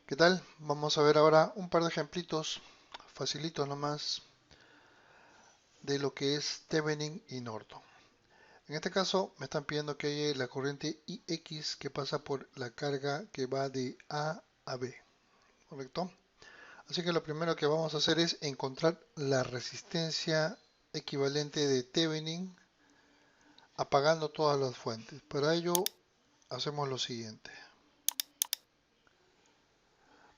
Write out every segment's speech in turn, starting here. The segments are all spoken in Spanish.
¿Qué tal? Vamos a ver ahora un par de ejemplitos facilitos nomás de lo que es Thevenin y Norton. En este caso me están pidiendo que haya la corriente IX que pasa por la carga que va de A a B, ¿correcto? Así que lo primero que vamos a hacer es encontrar la resistencia equivalente de Thevenin apagando todas las fuentes. Para ello hacemos lo siguiente.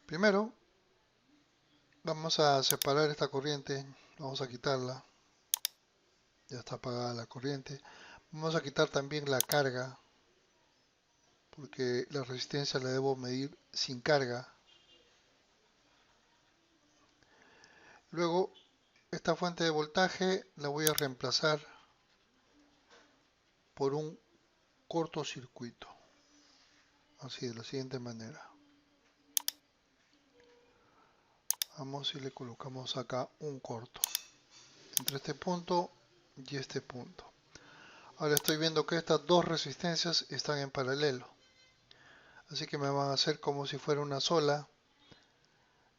Primero vamos a separar esta corriente, vamos a quitarla. Ya está apagada la corriente. Vamos a quitar también la carga, porque la resistencia la debo medir sin carga. Luego, esta fuente de voltaje la voy a reemplazar por un cortocircuito. Así, de la siguiente manera. Vamos y le colocamos acá un corto. Entre este punto y este punto. Ahora estoy viendo que estas dos resistencias están en paralelo. Así que me van a hacer como si fuera una sola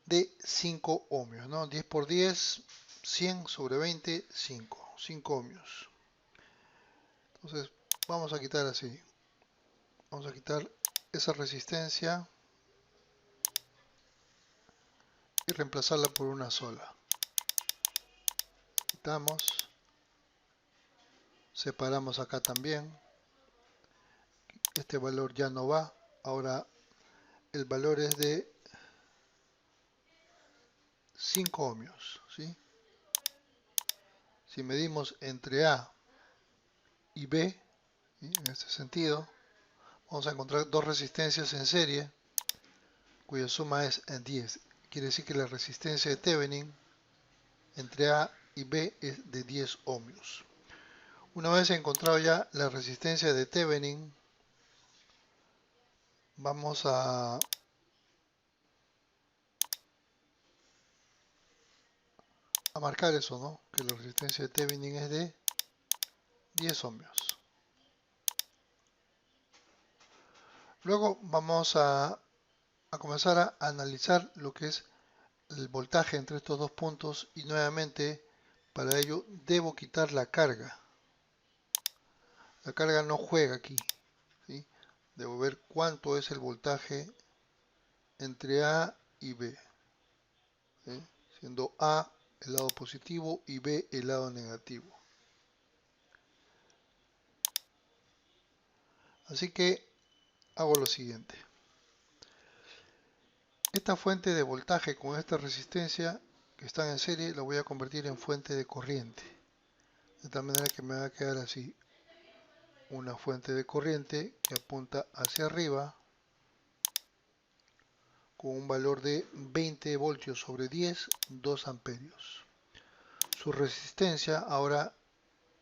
de 5 ohmios, ¿no? 10 por 10, 100 sobre 20, 5 ohmios. Entonces vamos a quitar así, vamos a quitar esa resistencia y reemplazarla por una sola. Quitamos, separamos acá también, este valor ya no va, ahora el valor es de 5 ohmios, ¿sí? Si medimos entre A y B, ¿sí? En este sentido, vamos a encontrar dos resistencias en serie cuya suma es 10. Quiere decir que la resistencia de Thevenin entre A y B es de 10 ohmios. Una vez encontrado ya la resistencia de Thevenin, vamos a marcar eso, ¿no? Que la resistencia de Thevenin es de 10 ohmios. Luego vamos a comenzar a analizar lo que es el voltaje entre estos dos puntos y nuevamente para ello debo quitar la carga. La carga no juega aquí, ¿sí? Debo ver cuánto es el voltaje entre A y B, ¿sí? Siendo A el lado positivo y B el lado negativo. Así que hago lo siguiente. Esta fuente de voltaje con esta resistencia que están en serie la voy a convertir en fuente de corriente. De tal manera que me va a quedar así. Una fuente de corriente que apunta hacia arriba con un valor de 20 voltios sobre 10, 2 amperios. Su resistencia ahora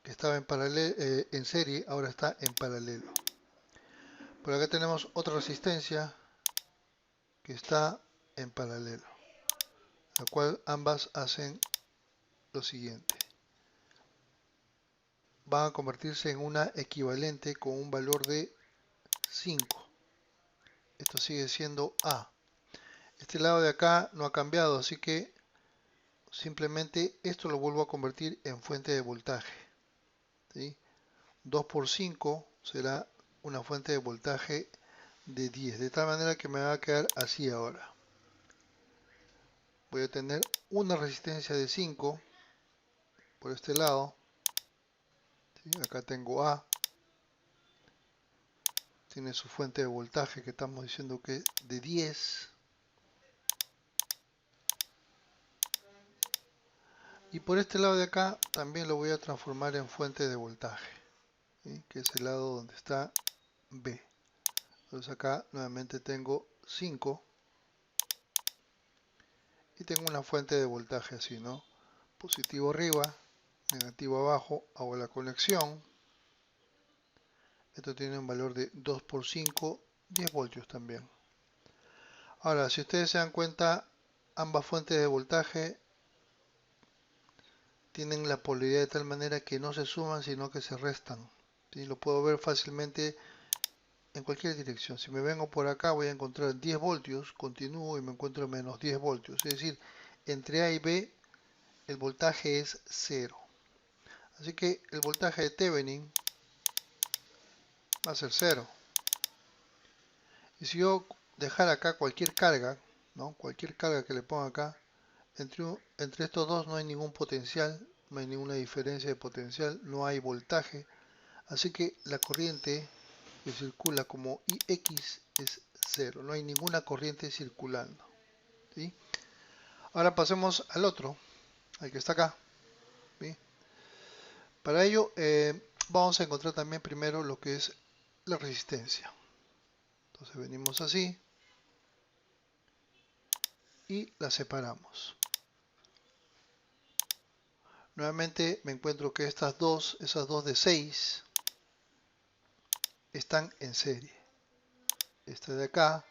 que estaba en serie, ahora está en paralelo. Por acá tenemos otra resistencia que está en paralelo, la cual ambas hacen lo siguiente. Van a convertirse en una equivalente con un valor de 5. Esto sigue siendo A. Este lado de acá no ha cambiado, así que simplemente esto lo vuelvo a convertir en fuente de voltaje, ¿sí? 2 por 5 será una fuente de voltaje de 10, de tal manera que me va a quedar así ahora. Voy a tener una resistencia de 5 por este lado, ¿sí? Acá tengo A, tiene su fuente de voltaje que estamos diciendo que es de 10. Y por este lado de acá también lo voy a transformar en fuente de voltaje, ¿sí? Que es el lado donde está B. Entonces acá nuevamente tengo 5 y tengo una fuente de voltaje así, ¿no? Positivo arriba, negativo abajo, hago la conexión. Esto tiene un valor de 2 por 5, 10 voltios también. Ahora, si ustedes se dan cuenta, ambas fuentes de voltaje tienen la polaridad de tal manera que no se suman, sino que se restan. ¿Sí? Lo puedo ver fácilmente en cualquier dirección. Si me vengo por acá voy a encontrar 10 voltios, continúo y me encuentro menos 10 voltios. Es decir, entre A y B el voltaje es 0. Así que el voltaje de Thevenin va a ser 0. Y si yo dejar acá cualquier carga, ¿no? Cualquier carga que le ponga acá, entre estos dos no hay ningún potencial, no hay ninguna diferencia de potencial, no hay voltaje. Así que la corriente que circula como IX es 0. No hay ninguna corriente circulando. ¿Sí? Ahora pasemos al otro, al que está acá. ¿Sí? Para ello vamos a encontrar también primero lo que es la resistencia. Entonces venimos así y la separamos. Nuevamente me encuentro que esas dos de 6 están en serie. Esta de acá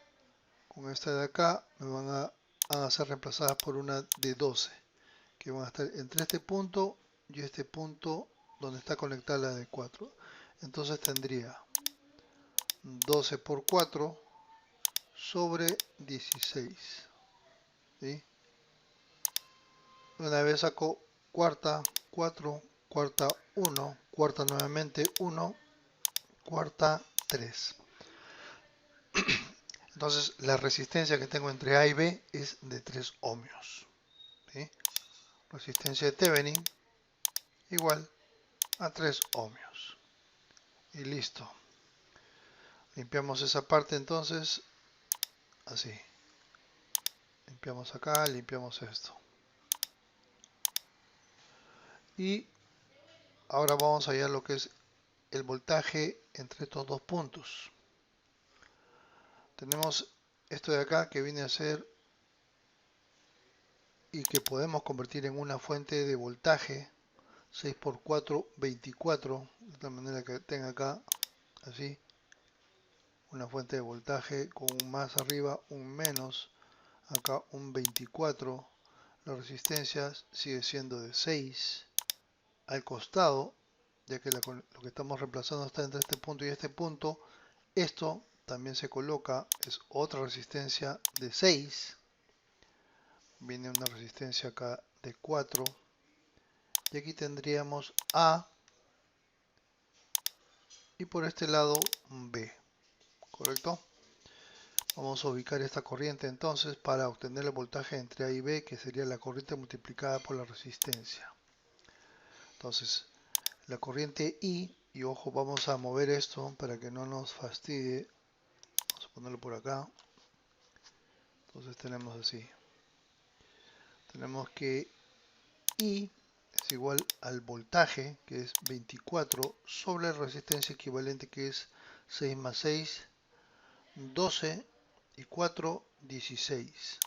con esta de acá me van a ser reemplazadas por una de 12, que van a estar entre este punto y este punto donde está conectada la de 4. Entonces tendría 12 por 4 sobre 16. ¿Sí? Una vez saco cuarta, 4, cuarta 1, cuarta nuevamente 1, cuarta 3. Entonces la resistencia que tengo entre A y B es de 3 ohmios. ¿Sí? Resistencia de Thevenin igual a 3 ohmios. Y listo. Limpiamos esa parte entonces así. Limpiamos acá, limpiamos esto. Y ahora vamos a hallar lo que es el voltaje entre estos dos puntos. Tenemos esto de acá que viene a ser y que podemos convertir en una fuente de voltaje 6 por 4, 24, de tal manera que tenga acá así una fuente de voltaje con un más arriba, un menos, acá un 24. La resistencia sigue siendo de 6 al costado, ya que lo que estamos reemplazando está entre este punto y este punto. Esto también se coloca, es otra resistencia de 6. Viene una resistencia acá de 4. Y aquí tendríamos A y por este lado B. ¿Correcto? Vamos a ubicar esta corriente entonces para obtener el voltaje entre A y B, que sería la corriente multiplicada por la resistencia. Entonces, la corriente I, y ojo, vamos a mover esto para que no nos fastidie. Vamos a ponerlo por acá. Entonces tenemos así. Tenemos que I es igual al voltaje, que es 24, sobre la resistencia equivalente, que es 6 más 6, 12 y 4, 16.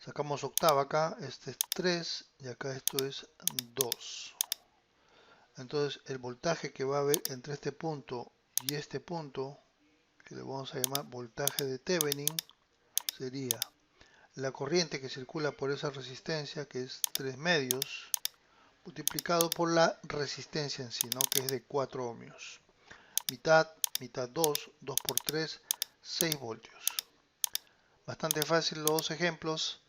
Sacamos octava acá, este es 3 y acá esto es 2. Entonces el voltaje que va a haber entre este punto y este punto, que le vamos a llamar voltaje de Thevenin, sería la corriente que circula por esa resistencia, que es 3 medios, multiplicado por la resistencia en sí, ¿no? Que es de 4 ohmios. Mitad, mitad 2, 2 por 3, 6 voltios. Bastante fácil los dos ejemplos.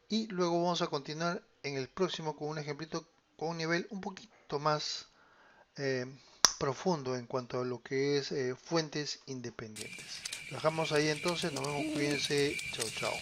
Y luego vamos a continuar en el próximo con un ejemplito con un nivel un poquito más profundo en cuanto a lo que es fuentes independientes. Lo dejamos ahí entonces, nos vemos, cuídense, chao chao.